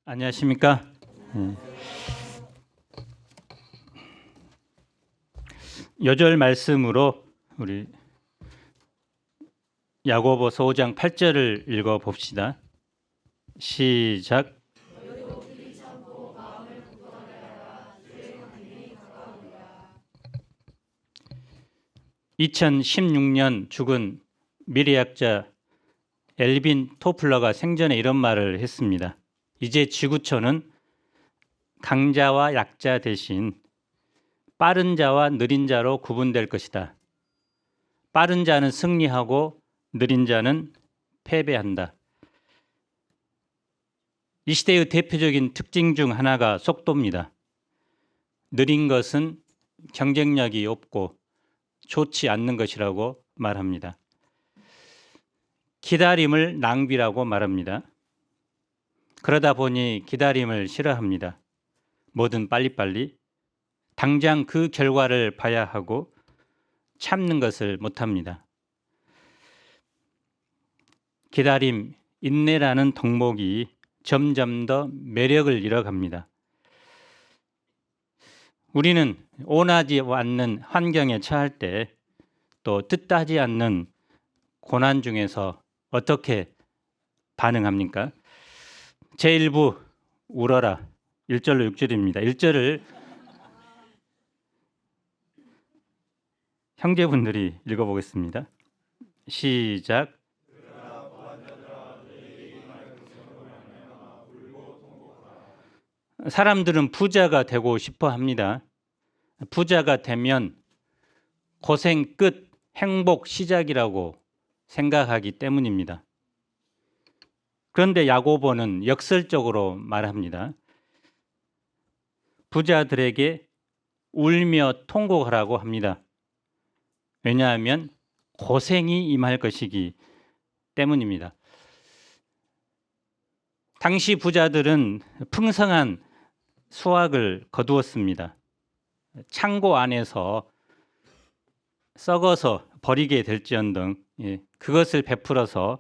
안녕하십니까? 요절 말씀으로 우리 야고보서 5장 8절을 읽어 봅시다. 시작. 2016년 죽은 미래학자 엘빈 토플러가 생전에 이런 말을 했습니다. 이제 지구촌은 강자와 약자 대신 빠른 자와 느린 자로 구분될 것이다. 빠른 자는 승리하고 느린 자는 패배한다. 이 시대의 대표적인 특징 중 하나가 속도입니다. 느린 것은 경쟁력이 없고 좋지 않는 것이라고 말합니다. 기다림을 낭비라고 말합니다. 그러다 보니 기다림을 싫어합니다. 뭐든 빨리빨리 당장 그 결과를 봐야 하고 참는 것을 못합니다. 기다림, 인내라는 덕목이 점점 더 매력을 잃어갑니다. 우리는 원하지 않는 환경에 처할 때 또 뜻하지 않는 고난 중에서 어떻게 반응합니까? 제1부 울어라 1절로 6절입니다. 1절을 형제분들이 읽어보겠습니다. 시작. 사람들은 부자가 되고 싶어 합니다. 부자가 되면 고생 끝, 행복 시작이라고 생각하기 때문입니다. 그런데 야고보는 역설적으로 말합니다. 부자들에게 울며 통곡하라고 합니다. 왜냐하면 고생이 임할 것이기 때문입니다. 당시 부자들은 풍성한 수확을 거두었습니다. 창고 안에서 썩어서 버리게 될지언정 그것을 베풀어서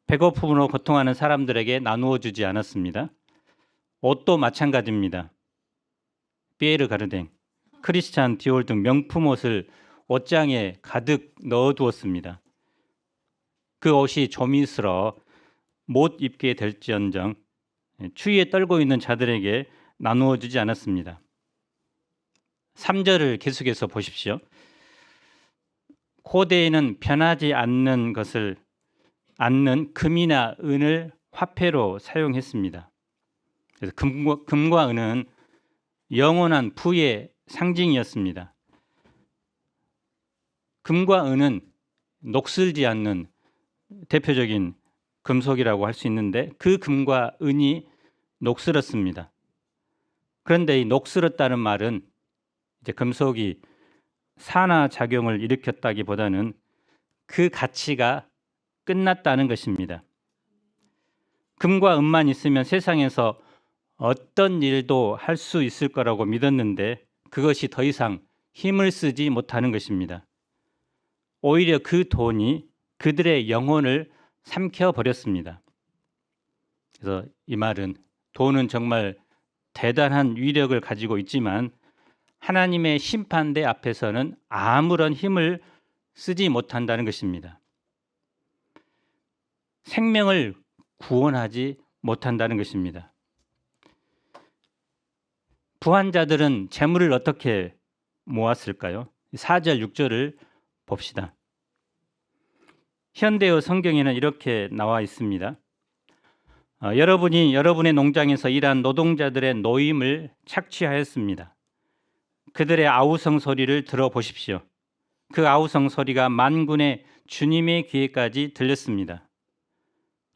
배고픔으로 고통하는 사람들에게 나누어 주지 않았습니다. 옷도 마찬가지입니다. 피에르 가르댕, 크리스찬 디올 등 명품 옷을 옷장에 가득 넣어두었습니다. 그 옷이 조미스러 못 입게 될지언정 추위에 떨고 있는 자들에게 나누어 주지 않았습니다. 3절을 계속해서 보십시오. 고대에는 변하지 않는 것을 않는 금이나 은을 화폐로 사용했습니다. 그래서 금과 은은 영원한 부의 상징이었습니다. 금과 은은 녹슬지 않는 대표적인 금속이라고 할 수 있는데 그 금과 은이 녹슬었습니다. 그런데 이 녹슬었다는 말은 이제 금속이 산화작용을 일으켰다기보다는 그 가치가 끝났다는 것입니다. 금과 은만 있으면 세상에서 어떤 일도 할 수 있을 거라고 믿었는데 그것이 더 이상 힘을 쓰지 못하는 것입니다. 오히려 그 돈이 그들의 영혼을 삼켜버렸습니다. 그래서 이 말은 돈은 정말 대단한 위력을 가지고 있지만 하나님의 심판대 앞에서는 아무런 힘을 쓰지 못한다는 것입니다. 생명을 구원하지 못한다는 것입니다. 부한 자들은 재물을 어떻게 모았을까요? 4절, 6절을 봅시다. 현대어 성경에는 이렇게 나와 있습니다. 여러분이 여러분의 농장에서 일한 노동자들의 노임을 착취하였습니다. 그들의 아우성 소리를 들어보십시오. 그 아우성 소리가 만군의 주님의 귀에까지 들렸습니다.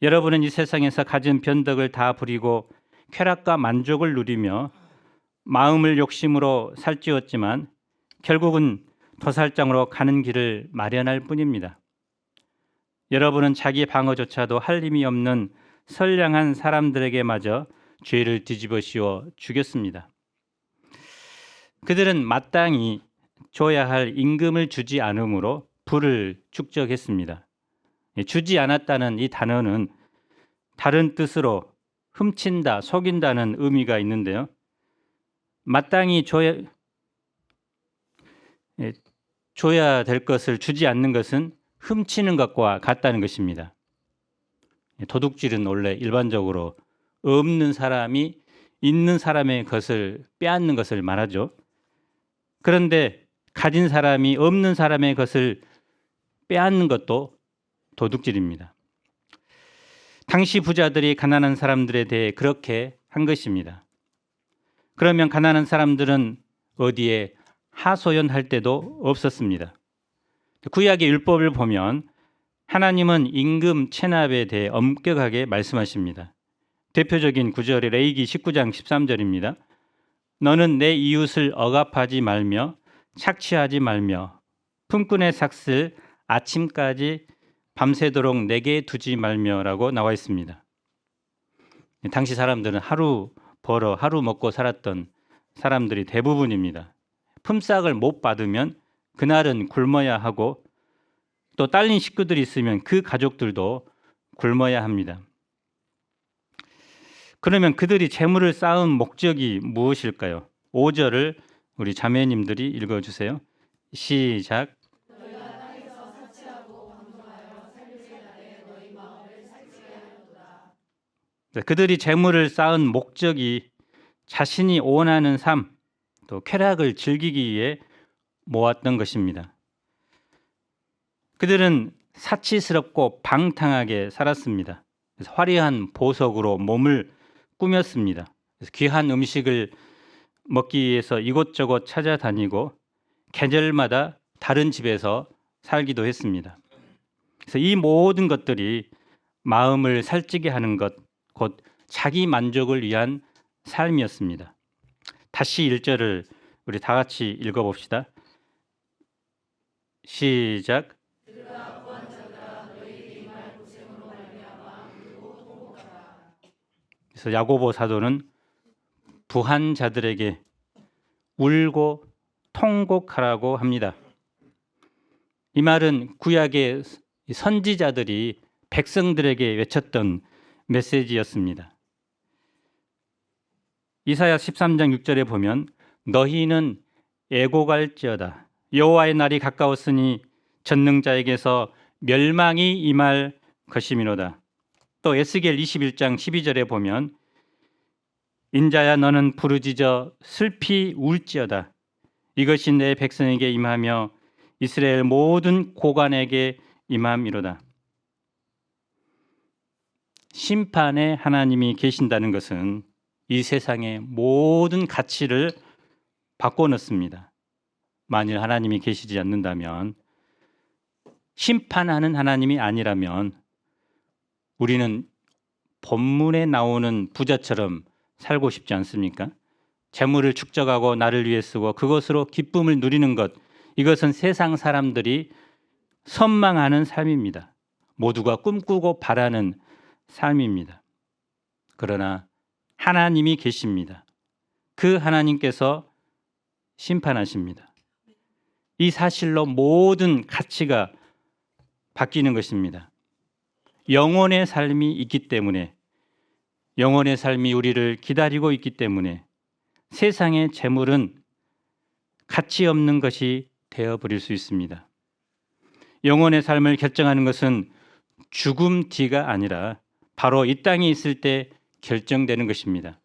여러분은 이 세상에서 가진 변덕을 다 부리고 쾌락과 만족을 누리며 마음을 욕심으로 살찌웠지만 결국은 도살장으로 가는 길을 마련할 뿐입니다. 여러분은 자기 방어조차도 할 힘이 없는 선량한 사람들에게마저 죄를 뒤집어 씌워 죽였습니다. 그들은 마땅히 줘야 할 임금을 주지 않으므로 부를 축적했습니다. 주지 않았다는 이 단어는 다른 뜻으로 훔친다, 속인다는 의미가 있는데요. 마땅히 줘야 될 것을 주지 않는 것은 훔치는 것과 같다는 것입니다. 도둑질은 원래 일반적으로 없는 사람이 있는 사람의 것을 빼앗는 것을 말하죠. 그런데 가진 사람이 없는 사람의 것을 빼앗는 것도 도둑질입니다. 당시 부자들이 가난한 사람들에 대해 그렇게 한 것입니다. 그러면 가난한 사람들은 어디에 하소연할 데도 없었습니다. 구약의 율법을 보면 하나님은 임금 체납에 대해 엄격하게 말씀하십니다. 대표적인 구절이 레위기 19장 13절입니다. 너는 내 이웃을 억압하지 말며 착취하지 말며 품꾼의 삭슬 아침까지 밤새도록 내게 두지 말며라고 나와 있습니다. 당시 사람들은 하루 벌어 하루 먹고 살았던 사람들이 대부분입니다. 품삯을 못 받으면 그날은 굶어야 하고 또 딸린 식구들이 있으면 그 가족들도 굶어야 합니다. 그러면 그들이 재물을 쌓은 목적이 무엇일까요? 5절을 우리 자매님들이 읽어주세요. 시작. 그들이 재물을 쌓은 목적이 자신이 원하는 삶, 또 쾌락을 즐기기 위해 모았던 것입니다. 그들은 사치스럽고 방탕하게 살았습니다. 그래서 화려한 보석으로 몸을 꾸몄습니다. 그래서 귀한 음식을 먹기 위해서 이곳저곳 찾아다니고 계절마다 다른 집에서 살기도 했습니다. 그래서 이 모든 것들이 마음을 살찌게 하는 것, 곧 자기 만족을 위한 삶이었습니다. 다시 1절을 우리 다 같이 읽어봅시다. 시작. 그래서 야고보 사도는 부한 자들에게 울고 통곡하라고 합니다. 이 말은 구약의 선지자들이 백성들에게 외쳤던 메시지였습니다. 이사야 13장 6절에 보면 너희는 애곡할지어다. 여호와의 날이 가까웠으니 전능자에게서 멸망이 임할 것이미로다. 또 에스겔 21장 12절에 보면 인자야 너는 부르짖어 슬피 울지어다. 이것이 내 백성에게 임하며 이스라엘 모든 고관에게 임함이로다. 심판의 하나님이 계신다는 것은 이 세상의 모든 가치를 바꿔놓습니다. 만일 하나님이 계시지 않는다면, 심판하는 하나님이 아니라면 우리는 본문에 나오는 부자처럼 살고 싶지 않습니까? 재물을 축적하고 나를 위해 쓰고 그것으로 기쁨을 누리는 것, 이것은 세상 사람들이 선망하는 삶입니다. 모두가 꿈꾸고 바라는 삶입니다. 그러나 하나님이 계십니다. 그 하나님께서 심판하십니다. 이 사실로 모든 가치가 바뀌는 것입니다. 영혼의 삶이 있기 때문에, 영혼의 삶이 우리를 기다리고 있기 때문에 세상의 재물은 가치 없는 것이 되어버릴 수 있습니다. 영혼의 삶을 결정하는 것은 죽음 뒤가 아니라 바로 이 땅에 있을 때 결정되는 것입니다.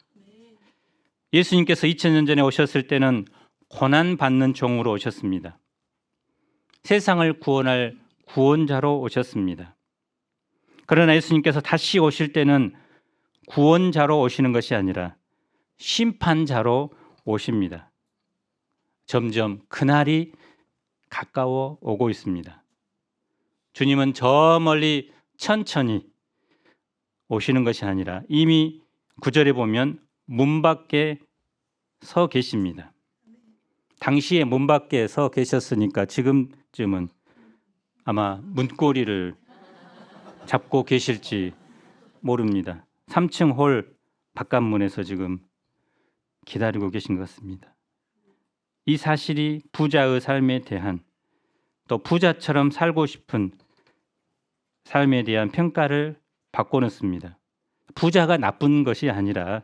예수님께서 2000년 전에 오셨을 때는 고난받는 종으로 오셨습니다. 세상을 구원할 구원자로 오셨습니다. 그러나 예수님께서 다시 오실 때는 구원자로 오시는 것이 아니라 심판자로 오십니다. 점점 그날이 가까워 오고 있습니다. 주님은 저 멀리 천천히 오시는 것이 아니라 이미 9절에 보면 문 밖에 서 계십니다. 당시에 문 밖에 서 계셨으니까 지금쯤은 아마 문고리를 잡고 계실지 모릅니다. 3층 홀 바깥문에서 지금 기다리고 계신 것 같습니다. 이 사실이 부자의 삶에 대한, 또 부자처럼 살고 싶은 삶에 대한 평가를 바꿔놓습니다. 부자가 나쁜 것이 아니라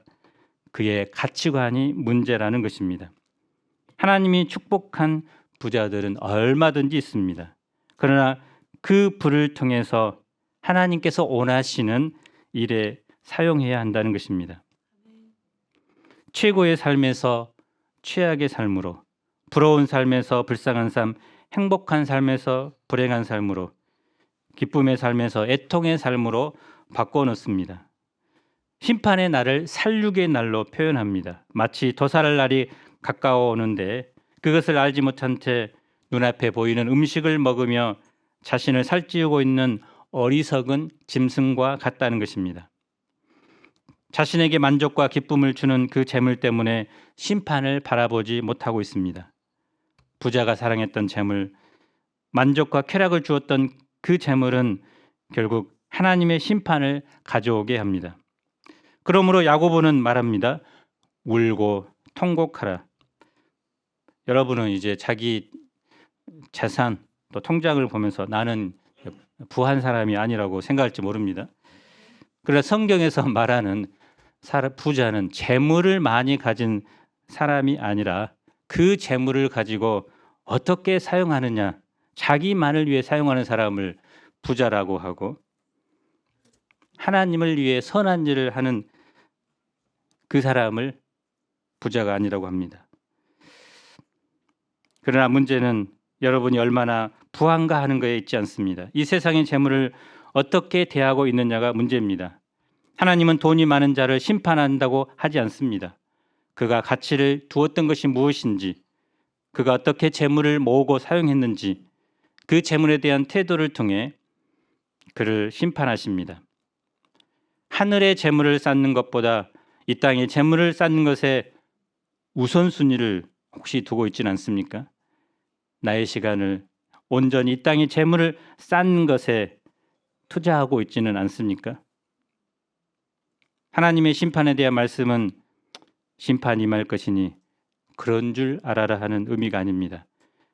그의 가치관이 문제라는 것입니다. 하나님이 축복한 부자들은 얼마든지 있습니다. 그러나 그 부를 통해서 하나님께서 원하시는 일에 사용해야 한다는 것입니다. 최고의 삶에서 최악의 삶으로, 부러운 삶에서 불쌍한 삶, 행복한 삶에서 불행한 삶으로, 기쁨의 삶에서 애통의 삶으로 바꿔놓습니다. 심판의 날을 살육의 날로 표현합니다. 마치 도살할 날이 가까워 오는데 그것을 알지 못한 채 눈앞에 보이는 음식을 먹으며 자신을 살찌우고 있는 어리석은 짐승과 같다는 것입니다. 자신에게 만족과 기쁨을 주는 그 재물 때문에 심판을 바라보지 못하고 있습니다. 부자가 사랑했던 재물, 만족과 쾌락을 주었던 그 재물은 결국 하나님의 심판을 가져오게 합니다. 그러므로 야고보는 말합니다. 울고 통곡하라. 여러분은 이제 자기 재산 또 통장을 보면서 나는 부한 사람이 아니라고 생각할지 모릅니다. 그러나 성경에서 말하는 부자는 재물을 많이 가진 사람이 아니라 그 재물을 가지고 어떻게 사용하느냐, 자기만을 위해 사용하는 사람을 부자라고 하고 하나님을 위해 선한 일을 하는 그 사람을 부자가 아니라고 합니다. 그러나 문제는 여러분이 얼마나 부한가 하는 것에 있지 않습니다. 이 세상의 재물을 어떻게 대하고 있느냐가 문제입니다. 하나님은 돈이 많은 자를 심판한다고 하지 않습니다. 그가 가치를 두었던 것이 무엇인지, 그가 어떻게 재물을 모으고 사용했는지 그 재물에 대한 태도를 통해 그를 심판하십니다. 하늘의 재물을 쌓는 것보다 이 땅에 재물을 쌓는 것에 우선순위를 혹시 두고 있지는 않습니까? 나의 시간을 온전히 이 땅의 재물을 쌓는 것에 투자하고 있지는 않습니까? 하나님의 심판에 대한 말씀은 심판이 임할 것이니 그런 줄 알아라 하는 의미가 아닙니다.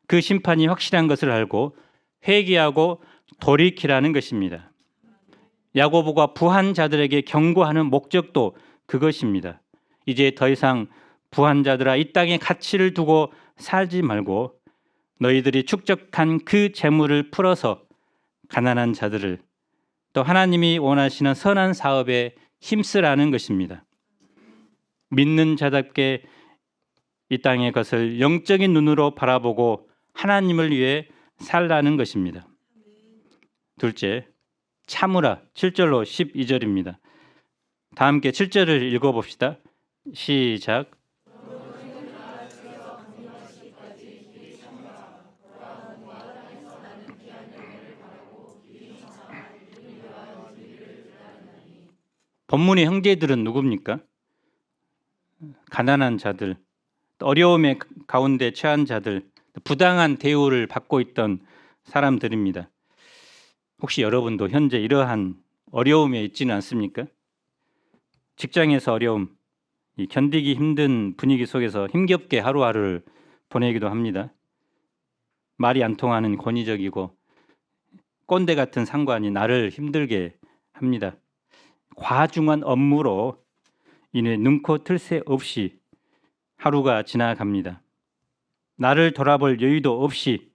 그 심판이 확실한 것을 알고 회개하고 돌이키라는 것입니다. 야고보가 부한 자들에게 경고하는 목적도 그것입니다. 이제 더 이상 부한 자들아 이 땅에 가치를 두고 살지 말고 너희들이 축적한 그 재물을 풀어서 가난한 자들을 또 하나님이 원하시는 선한 사업에 힘쓰라는 것입니다. 믿는 자답게 이 땅의 것을 영적인 눈으로 바라보고 하나님을 위해 살라는 것입니다. 둘째, 참으라 7절로 12절입니다. 다 함께 7절을 읽어봅시다. 시작. 본문의 형제들은 누굽니까? 가난한 자들, 어려움의 가운데 처한 자들, 부당한 대우를 받고 있던 사람들입니다. 혹시 여러분도 현재 이러한 어려움에 있지는 않습니까? 직장에서 어려움, 견디기 힘든 분위기 속에서 힘겹게 하루하루를 보내기도 합니다. 말이 안 통하는 권위적이고 꼰대 같은 상관이 나를 힘들게 합니다. 과중한 업무로 인해 눈코 틀 새 없이 하루가 지나갑니다. 나를 돌아볼 여유도 없이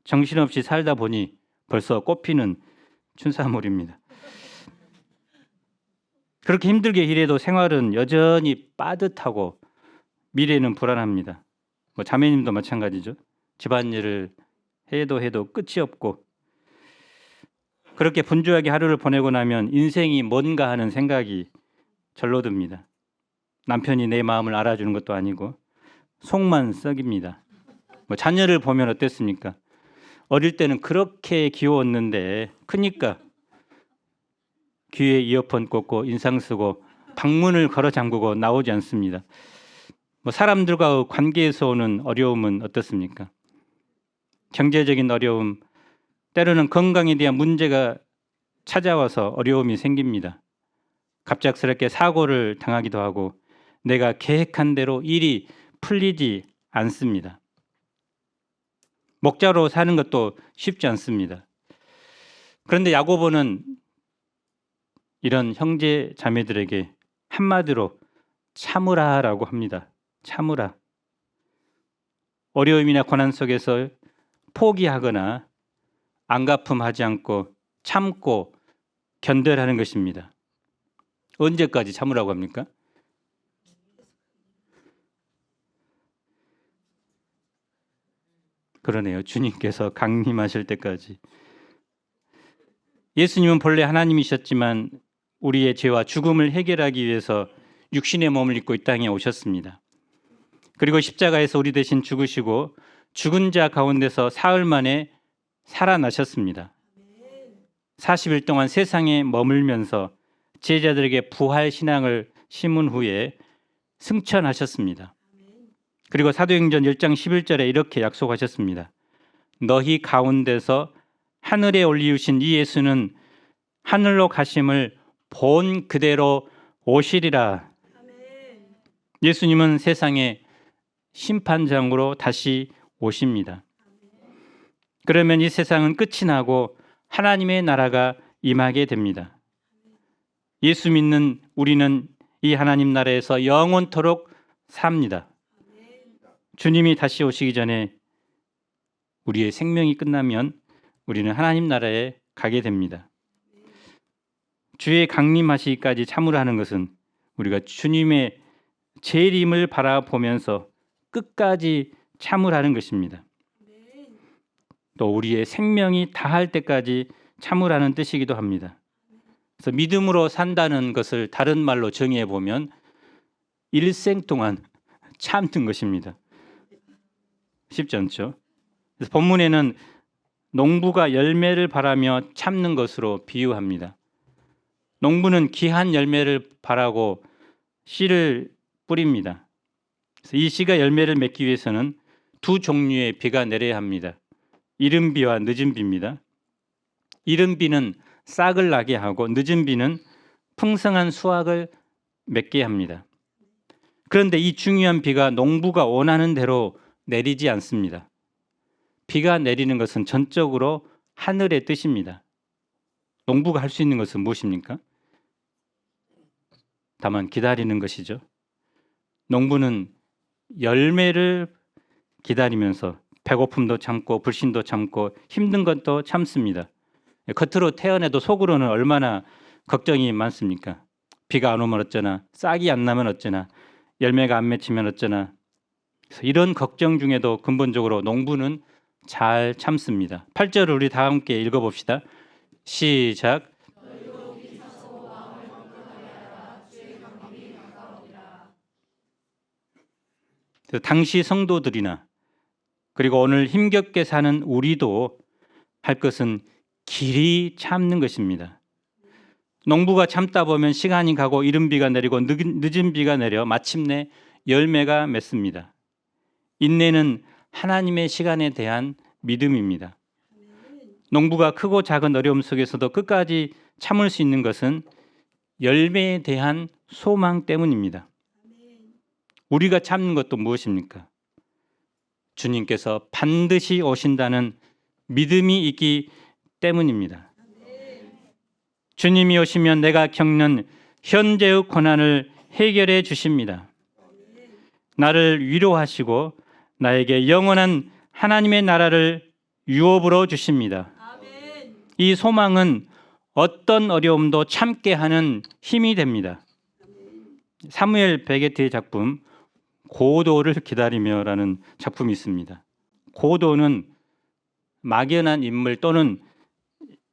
정신없이 살다 보니 벌써 꽃피는 춘사물입니다. 그렇게 힘들게 일해도 생활은 여전히 빠듯하고 미래는 불안합니다. 자매님도 마찬가지죠. 집안일을 해도 끝이 없고 그렇게 분주하게 하루를 보내고 나면 인생이 뭔가 하는 생각이 절로 듭니다. 남편이 내 마음을 알아주는 것도 아니고 속만 썩입니다. 자녀를 보면 어땠습니까? 어릴 때는 그렇게 귀여웠는데 크니까 귀에 이어폰 꽂고 인상 쓰고 방문을 걸어 잠그고 나오지 않습니다. 사람들과 관계에서 오는 어려움은 어떻습니까? 경제적인 어려움, 때로는 건강에 대한 문제가 찾아와서 어려움이 생깁니다. 갑작스럽게 사고를 당하기도 하고 내가 계획한 대로 일이 풀리지 않습니다. 목자로 사는 것도 쉽지 않습니다. 그런데 야고보는 이런 형제 자매들에게 한마디로 참으라라고 합니다. 참으라. 어려움이나 고난 속에서 포기하거나 안갚음하지 않고 참고 견뎌하는 것입니다. 언제까지 참으라고 합니까? 그러네요. 주님께서 강림하실 때까지. 예수님은 본래 하나님이셨지만 우리의 죄와 죽음을 해결하기 위해서 육신의 몸을 입고 이 땅에 오셨습니다. 그리고 십자가에서 우리 대신 죽으시고 죽은 자 가운데서 사흘 만에 살아나셨습니다. 40일 동안 세상에 머물면서 제자들에게 부활 신앙을 심은 후에 승천하셨습니다. 그리고 사도행전 1장 11절에 이렇게 약속하셨습니다. 너희 가운데서 하늘에 올리우신 이 예수는 하늘로 가심을 본 그대로 오시리라. 예수님은 세상의 심판장으로 다시 오십니다. 그러면 이 세상은 끝이 나고 하나님의 나라가 임하게 됩니다. 예수 믿는 우리는 이 하나님 나라에서 영원토록 삽니다. 주님이 다시 오시기 전에 우리의 생명이 끝나면 우리는 하나님 나라에 가게 됩니다. 주의 강림하시기까지 참으라 하는 것은 우리가 주님의 재림을 바라보면서 끝까지 참으라는 것입니다. 또 우리의 생명이 다할 때까지 참으라는 뜻이기도 합니다. 그래서 믿음으로 산다는 것을 다른 말로 정의해 보면 일생 동안 참는 것입니다. 쉽지 않죠? 그래서 본문에는 농부가 열매를 바라며 참는 것으로 비유합니다. 농부는 귀한 열매를 바라고 씨를 뿌립니다. 그래서 이 씨가 열매를 맺기 위해서는 두 종류의 비가 내려야 합니다. 이른 비와 늦은 비입니다. 이른 비는 싹을 나게 하고 늦은 비는 풍성한 수확을 맺게 합니다. 그런데 이 중요한 비가 농부가 원하는 대로 내리지 않습니다. 비가 내리는 것은 전적으로 하늘의 뜻입니다. 농부가 할 수 있는 것은 무엇입니까? 다만 기다리는 것이죠. 농부는 열매를 기다리면서 배고픔도 참고 불신도 참고 힘든 것도 참습니다. 겉으로 태어나도 속으로는 얼마나 걱정이 많습니까? 비가 안 오면 어쩌나, 싹이 안 나면 어쩌나, 열매가 안 맺히면 어쩌나. 그래서 이런 걱정 중에도 근본적으로 농부는 잘 참습니다. 8절을 우리 다 함께 읽어봅시다. 시작. 당시 성도들이나 그리고 오늘 힘겹게 사는 우리도 할 것은 길이 참는 것입니다. 농부가 참다 보면 시간이 가고 이른 비가 내리고 늦은 비가 내려 마침내 열매가 맺습니다. 인내는 하나님의 시간에 대한 믿음입니다. 농부가 크고 작은 어려움 속에서도 끝까지 참을 수 있는 것은 열매에 대한 소망 때문입니다. 우리가 참는 것도 무엇입니까? 주님께서 반드시 오신다는 믿음이 있기 때문입니다. 주님이 오시면 내가 겪는 현재의 고난을 해결해 주십니다. 나를 위로하시고 나에게 영원한 하나님의 나라를 유업으로 주십니다. 이 소망은 어떤 어려움도 참게 하는 힘이 됩니다. 사무엘 베게트의 작품 고도를 기다리며라는 작품이 있습니다. 고도는 막연한 인물 또는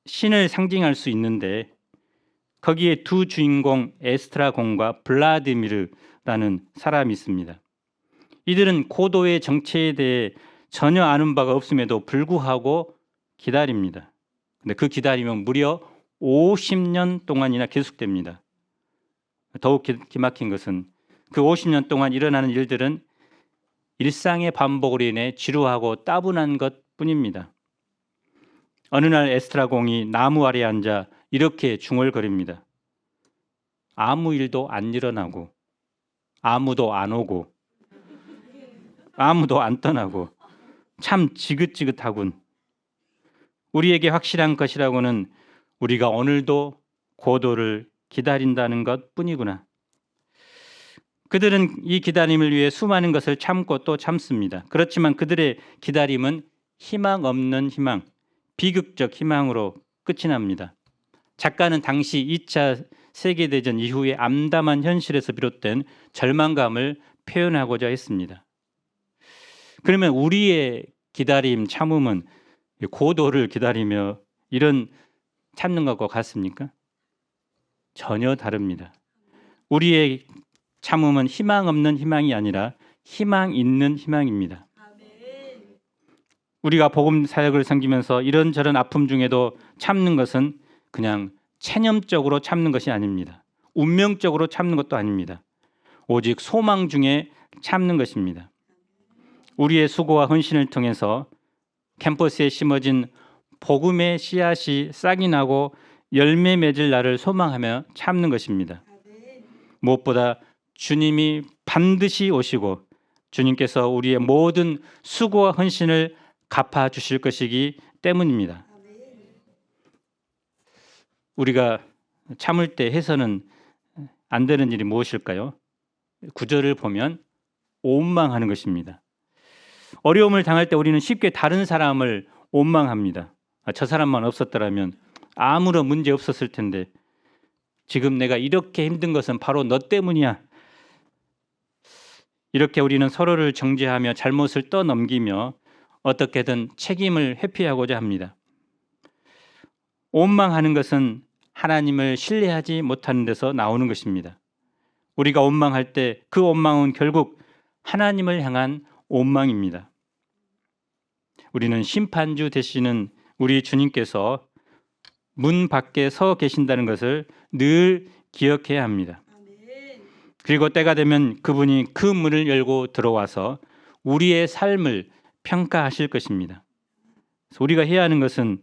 신을 상징할 수 있는데 거기에 두 주인공 에스트라곤과 블라디미르라는 사람이 있습니다. 이들은 고도의 정체에 대해 전혀 아는 바가 없음에도 불구하고 기다립니다. 근데 그 기다림은 무려 50년 동안이나 계속됩니다. 더욱 기막힌 것은 그 50년 동안 일어나는 일들은 일상의 반복으로 인해 지루하고 따분한 것뿐입니다. 어느 날 에스트라공이 나무 아래에 앉아 이렇게 중얼거립니다. 아무 일도 안 일어나고 아무도 안 오고 아무도 안 떠나고 참 지긋지긋하군. 우리에게 확실한 것이라고는 우리가 오늘도 고도를 기다린다는 것 뿐이구나. 그들은 이 기다림을 위해 수많은 것을 참고 또 참습니다. 그렇지만 그들의 기다림은 희망 없는 희망, 비극적 희망으로 끝이 납니다. 작가는 당시 2차 세계대전 이후의 암담한 현실에서 비롯된 절망감을 표현하고자 했습니다. 그러면 우리의 기다림, 참음은 고도를 기다리며 이런 참는 것과 같습니까? 전혀 다릅니다. 우리의 참음은 희망 없는 희망이 아니라 희망 있는 희망입니다. 우리가 복음 사역을 섬기면서 이런저런 아픔 중에도 참는 것은 그냥 체념적으로 참는 것이 아닙니다. 운명적으로 참는 것도 아닙니다. 오직 소망 중에 참는 것입니다. 우리의 수고와 헌신을 통해서 캠퍼스에 심어진 복음의 씨앗이 싹이 나고 열매 맺을 날을 소망하며 참는 것입니다. 무엇보다 주님이 반드시 오시고 주님께서 우리의 모든 수고와 헌신을 갚아 주실 것이기 때문입니다. 우리가 참을 때 해서는 안 되는 일이 무엇일까요? 구절을 보면 원망하는 것입니다. 어려움을 당할 때 우리는 쉽게 다른 사람을 원망합니다. 저 사람만 없었더라면 아무런 문제 없었을 텐데 지금 내가 이렇게 힘든 것은 바로 너 때문이야. 이렇게 우리는 서로를 정죄하며 잘못을 떠넘기며 어떻게든 책임을 회피하고자 합니다. 원망하는 것은 하나님을 신뢰하지 못하는 데서 나오는 것입니다. 우리가 원망할 때 그 원망은 결국 하나님을 향한 원망입니다. 우리는 심판주 되시는 우리 주님께서 문 밖에 서 계신다는 것을 늘 기억해야 합니다. 그리고 때가 되면 그분이 그 문을 열고 들어와서 우리의 삶을 평가하실 것입니다. 그래서 우리가 해야 하는 것은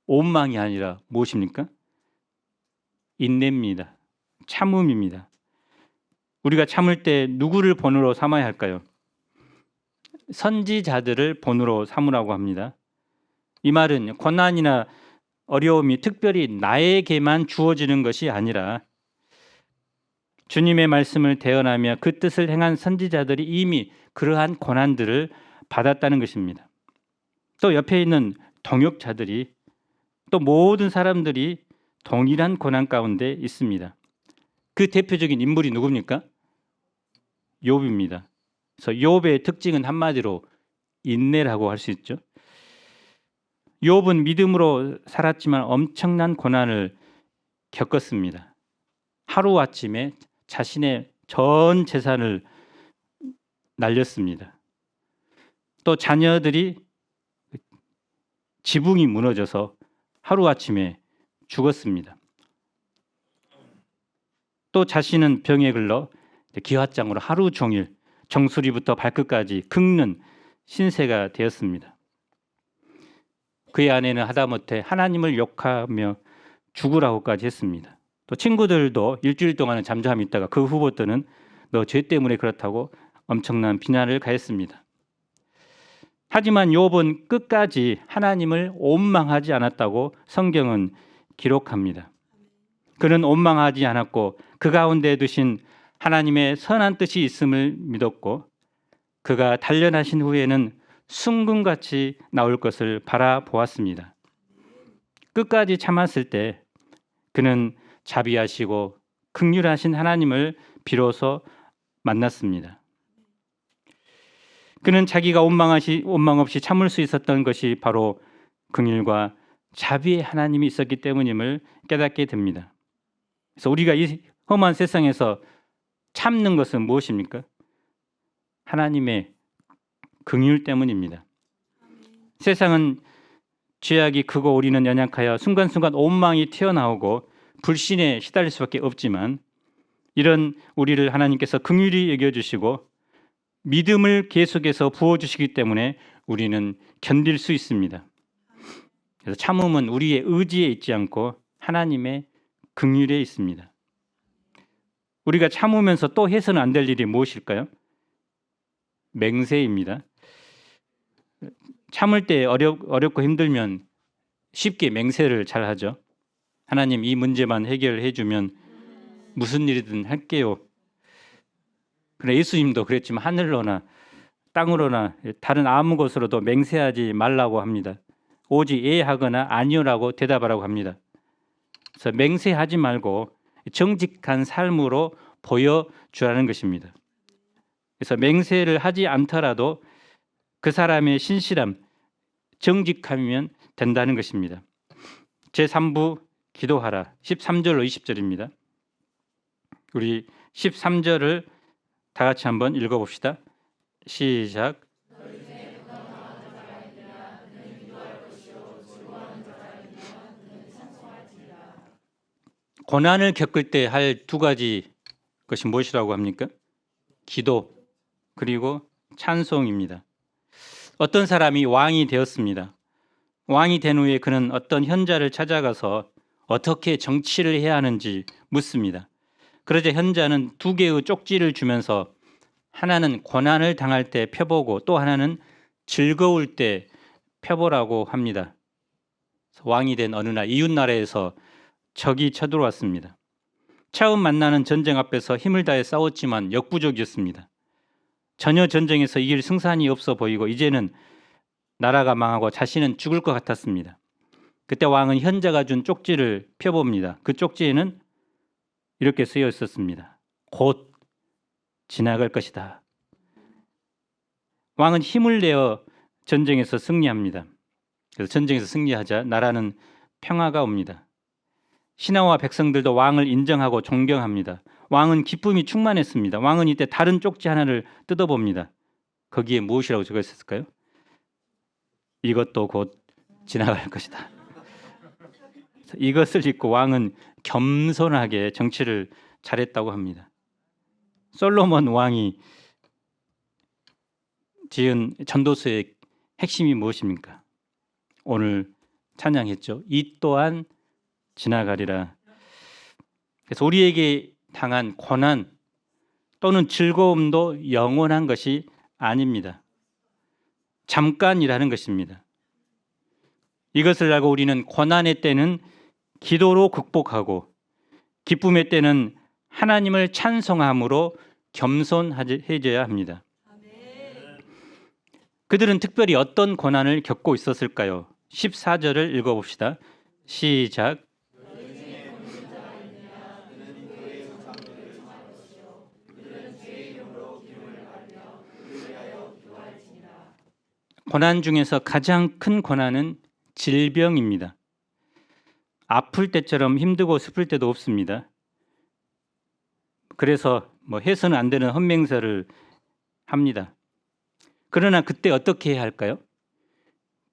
원망이 아니라 무엇입니까? 인내입니다. 참음입니다. 우리가 참을 때 누구를 본으로 삼아야 할까요? 선지자들을 본으로 삼으라고 합니다. 이 말은 고난이나 어려움이 특별히 나에게만 주어지는 것이 아니라 주님의 말씀을 대언하며 그 뜻을 행한 선지자들이 이미 그러한 고난들을 받았다는 것입니다. 또 옆에 있는 동역자들이 또 모든 사람들이 동일한 고난 가운데 있습니다. 그 대표적인 인물이 누굽니까? 욥입니다. 그래서 욥의 특징은 한마디로 인내라고 할 수 있죠. 욥은 믿음으로 살았지만 엄청난 고난을 겪었습니다. 하루아침에 자신의 전 재산을 날렸습니다. 또 자녀들이 지붕이 무너져서 하루아침에 죽었습니다. 또 자신은 병에 걸려 기왓장으로 하루 종일 정수리부터 발끝까지 긁는 신세가 되었습니다. 그의 아내는 하다못해 하나님을 욕하며 죽으라고까지 했습니다. 또 친구들도 일주일 동안은 잠잠히 있다가 그 후부터는 너 죄 때문에 그렇다고 엄청난 비난을 가했습니다. 하지만 욥은 끝까지 하나님을 원망하지 않았다고 성경은 기록합니다. 그는 원망하지 않았고 그 가운데 두신 하나님의 선한 뜻이 있음을 믿었고 그가 단련하신 후에는 순금같이 나올 것을 바라보았습니다. 끝까지 참았을 때 그는 자비하시고 긍휼하신 하나님을 비로소 만났습니다. 그는 자기가 원망 없이 참을 수 있었던 것이 바로 긍휼과 자비의 하나님이 있었기 때문임을 깨닫게 됩니다. 그래서 우리가 이 험한 세상에서 참는 것은 무엇입니까? 하나님의 긍휼 때문입니다. 세상은 죄악이 크고 우리는 연약하여 순간순간 원망이 튀어나오고 불신에 시달릴 수밖에 없지만 이런 우리를 하나님께서 긍휼히 여겨주시고 믿음을 계속해서 부어주시기 때문에 우리는 견딜 수 있습니다. 그래서 참음은 우리의 의지에 있지 않고 하나님의 긍휼에 있습니다. 우리가 참으면서 또 해서는 안 될 일이 무엇일까요? 맹세입니다. 참을 때 어렵고 힘들면 쉽게 맹세를 잘 하죠. 하나님 이 문제만 해결해 주면 무슨 일이든 할게요. 그러나 예수님도 그랬지만 하늘로나 땅으로나 다른 아무 곳으로도 맹세하지 말라고 합니다. 오직 예하거나 아니요라고 대답하라고 합니다. 그래서 맹세하지 말고 정직한 삶으로 보여주라는 것입니다. 그래서 맹세를 하지 않더라도 그 사람의 신실함, 정직함이면 된다는 것입니다. 제3부 기도하라 13절로 20절입니다. 우리 13절을 다 같이 한번 읽어봅시다. 시작. 고난을 겪을 때 할 두 가지 것이 무엇이라고 합니까? 기도 그리고 찬송입니다. 어떤 사람이 왕이 되었습니다. 왕이 된 후에 그는 어떤 현자를 찾아가서 어떻게 정치를 해야 하는지 묻습니다. 그러자 현자는 두 개의 쪽지를 주면서 하나는 고난을 당할 때 펴보고 또 하나는 즐거울 때 펴보라고 합니다. 왕이 된 어느 날 이웃 나라에서 적이 쳐들어왔습니다. 처음 만나는 전쟁 앞에서 힘을 다해 싸웠지만 역부족이었습니다. 전혀 전쟁에서 이길 승산이 없어 보이고 이제는 나라가 망하고 자신은 죽을 것 같았습니다. 그때 왕은 현자가 준 쪽지를 펴봅니다. 그 쪽지에는 이렇게 쓰여 있었습니다. 곧 지나갈 것이다. 왕은 힘을 내어 전쟁에서 승리합니다. 그래서 전쟁에서 승리하자 나라는 평화가 옵니다. 신하와 백성들도 왕을 인정하고 존경합니다. 왕은 기쁨이 충만했습니다. 왕은 이때 다른 쪽지 하나를 뜯어봅니다. 거기에 무엇이라고 적혀 있었을까요? 이것도 곧 지나갈 것이다. 이것을 읽고 왕은 겸손하게 정치를 잘했다고 합니다. 솔로몬 왕이 지은 전도서의 핵심이 무엇입니까? 오늘 찬양했죠. 이 또한 지나가리라. 그래서 우리에게 당한 고난 또는 즐거움도 영원한 것이 아닙니다. 잠깐이라는 것입니다. 이것을 알고 우리는 고난의 때는 기도로 극복하고 기쁨의 때는 하나님을 찬송함으로 겸손해져야 합니다. 그들은 특별히 어떤 고난을 겪고 있었을까요? 14절을 읽어봅시다. 시작. 고난 중에서 가장 큰 고난은 질병입니다. 아플 때처럼 힘들고 슬플 때도 없습니다. 그래서 해서는 안 되는 헌맹세를 합니다. 그러나 그때 어떻게 해야 할까요?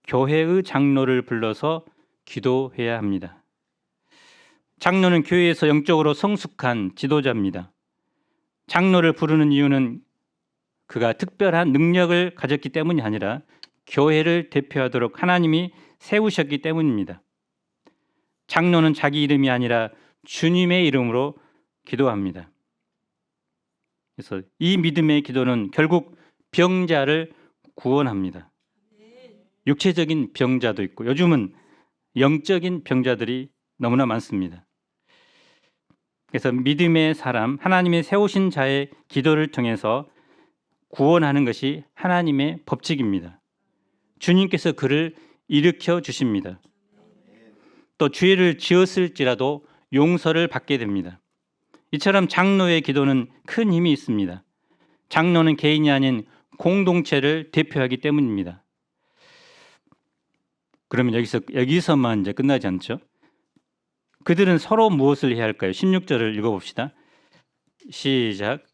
교회의 장로를 불러서 기도해야 합니다. 장로는 교회에서 영적으로 성숙한 지도자입니다. 장로를 부르는 이유는 그가 특별한 능력을 가졌기 때문이 아니라 교회를 대표하도록 하나님이 세우셨기 때문입니다. 장로는 자기 이름이 아니라 주님의 이름으로 기도합니다. 그래서 이 믿음의 기도는 결국 병자를 구원합니다. 육체적인 병자도 있고 요즘은 영적인 병자들이 너무나 많습니다. 그래서 믿음의 사람, 하나님의 세우신 자의 기도를 통해서 구원하는 것이 하나님의 법칙입니다. 주님께서 그를 일으켜 주십니다. 또 죄를 지었을지라도 용서를 받게 됩니다. 이처럼 장로의 기도는 큰 힘이 있습니다. 장로는 개인이 아닌 공동체를 대표하기 때문입니다. 그러면 여기서만 이제 끝나지 않죠? 그들은 서로 무엇을 해야 할까요? 16절을 읽어봅시다. 시작.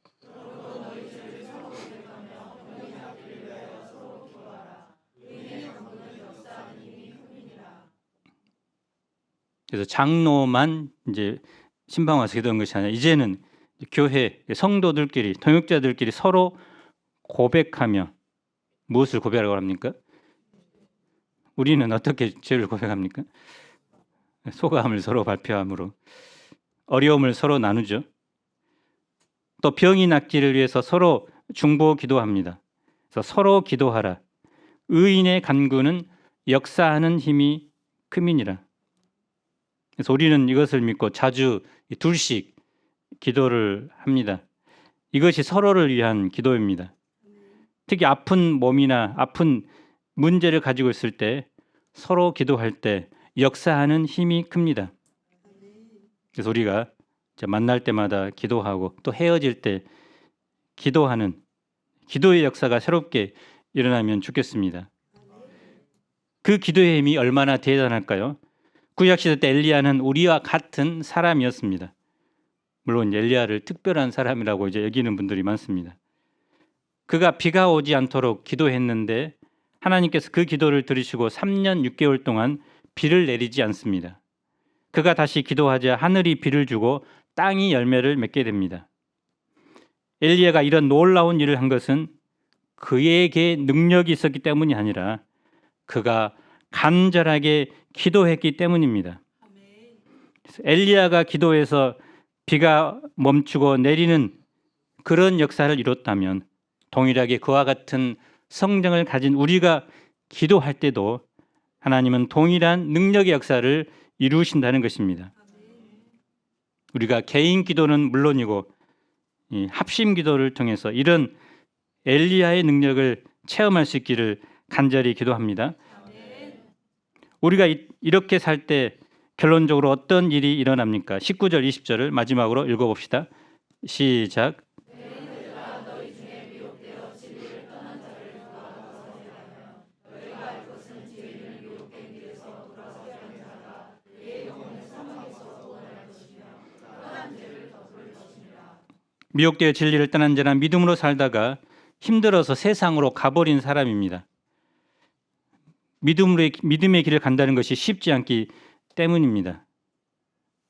그래서 장로만 이제 신방 와서 기도한 것이 아니라 이제는 교회 성도들끼리 동역자들끼리 서로 고백하며 무엇을 고백하라고 합니까? 우리는 어떻게 죄를 고백합니까? 소감을 서로 발표함으로 어려움을 서로 나누죠. 또 병이 낫기를 위해서 서로 중보 기도합니다. 그래서 서로 기도하라. 의인의 간구는 역사하는 힘이 큼이니라. 그래서 우리는 이것을 믿고 자주 둘씩 기도를 합니다. 이것이 서로를 위한 기도입니다. 특히 아픈 몸이나 아픈 문제를 가지고 있을 때 서로 기도할 때 역사하는 힘이 큽니다. 그래서 우리가 만날 때마다 기도하고 또 헤어질 때 기도하는 기도의 역사가 새롭게 일어나면 좋겠습니다. 그 기도의 힘이 얼마나 대단할까요? 구약시대 때 엘리야는 우리와 같은 사람이었습니다. 물론 엘리야를 특별한 사람이라고 여기는 분들이 많습니다. 그가 비가 오지 않도록 기도했는데 하나님께서 그 기도를 들으시고 3년 6개월 동안 비를 내리지 않습니다. 그가 다시 기도하자 하늘이 비를 주고 땅이 열매를 맺게 됩니다. 엘리야가 이런 놀라운 일을 한 것은 그에게 능력이 있었기 때문이 아니라 그가 간절하게 기도했기 때문입니다. 엘리야가 기도해서 비가 멈추고 내리는 그런 역사를 이뤘다면 동일하게 그와 같은 성정을 가진 우리가 기도할 때도 하나님은 동일한 능력의 역사를 이루신다는 것입니다. 우리가 개인 기도는 물론이고 이 합심 기도를 통해서 이런 엘리야의 능력을 체험할 수 있기를 간절히 기도합니다. 우리가 이렇게 살 때 결론적으로 어떤 일이 일어납니까? 19절 20절을 마지막으로 읽어봅시다. 시작. 미혹되어 진리를 떠난 자는 믿음으로 살다가 힘들어서 세상으로 가버린 사람입니다. 믿음의 길을 간다는 것이 쉽지 않기 때문입니다.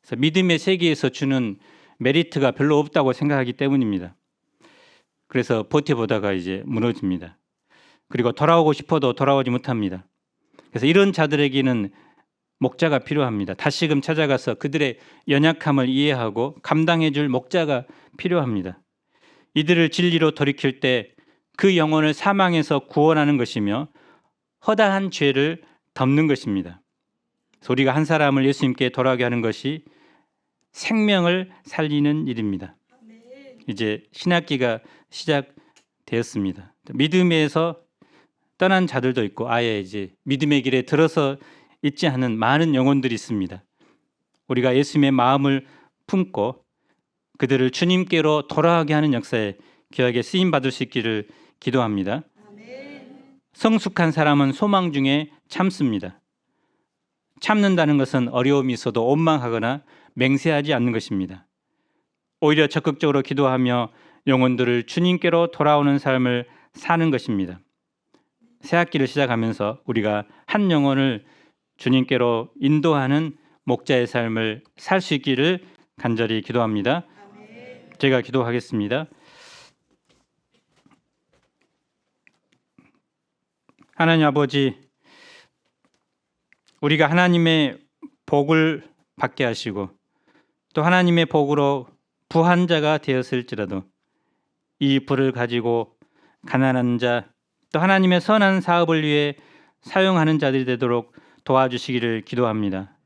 그래서 믿음의 세계에서 주는 메리트가 별로 없다고 생각하기 때문입니다. 그래서 버텨보다가 무너집니다. 그리고 돌아오고 싶어도 돌아오지 못합니다. 그래서 이런 자들에게는 목자가 필요합니다. 다시금 찾아가서 그들의 연약함을 이해하고 감당해 줄 목자가 필요합니다. 이들을 진리로 돌이킬 때 그 영혼을 사망에서 구원하는 것이며 허다한 죄를 덮는 것입니다. 우리가 한 사람을 예수님께 돌아가게 하는 것이 생명을 살리는 일입니다. 이제 신학기가 시작되었습니다. 믿음에서 떠난 자들도 있고 아예 믿음의 길에 들어서 있지 않은 많은 영혼들이 있습니다. 우리가 예수님의 마음을 품고 그들을 주님께로 돌아가게 하는 역사에 귀하게 쓰임 받을 수 있기를 기도합니다. 성숙한 사람은 소망 중에 참습니다. 참는다는 것은 어려움이 있어도 원망하거나 맹세하지 않는 것입니다. 오히려 적극적으로 기도하며 영혼들을 주님께로 돌아오는 삶을 사는 것입니다. 새 학기를 시작하면서 우리가 한 영혼을 주님께로 인도하는 목자의 삶을 살 수 있기를 간절히 기도합니다. 제가 기도하겠습니다. 하나님 아버지, 우리가 하나님의 복을 받게 하시고 또 하나님의 복으로 부한 자가 되었을지라도 이 불을 가지고 가난한 자, 또 하나님의 선한 사업을 위해 사용하는 자들이 되도록 도와주시기를 기도합니다.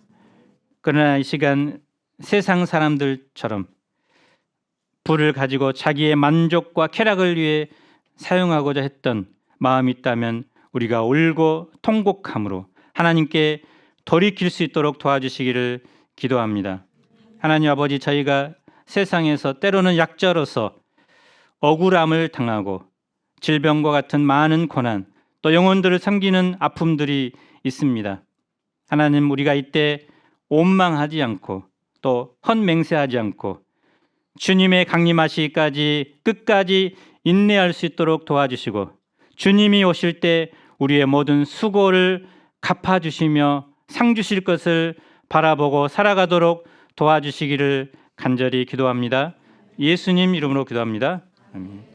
그러나 이 시간 세상 사람들처럼 불을 가지고 자기의 만족과 쾌락을 위해 사용하고자 했던 마음이 있다면 우리가 울고 통곡함으로 하나님께 돌이킬 수 있도록 도와주시기를 기도합니다. 하나님 아버지, 저희가 세상에서 때로는 약자로서 억울함을 당하고 질병과 같은 많은 고난, 또 영혼들을 섬기는 아픔들이 있습니다. 하나님, 우리가 이때 원망하지 않고 또 헛맹세하지 않고 주님의 강림하시기까지 끝까지 인내할 수 있도록 도와주시고 주님이 오실 때 우리의 모든 수고를 갚아주시며 상 주실 것을 바라보고 살아가도록 도와주시기를 간절히 기도합니다. 예수님 이름으로 기도합니다. 아멘.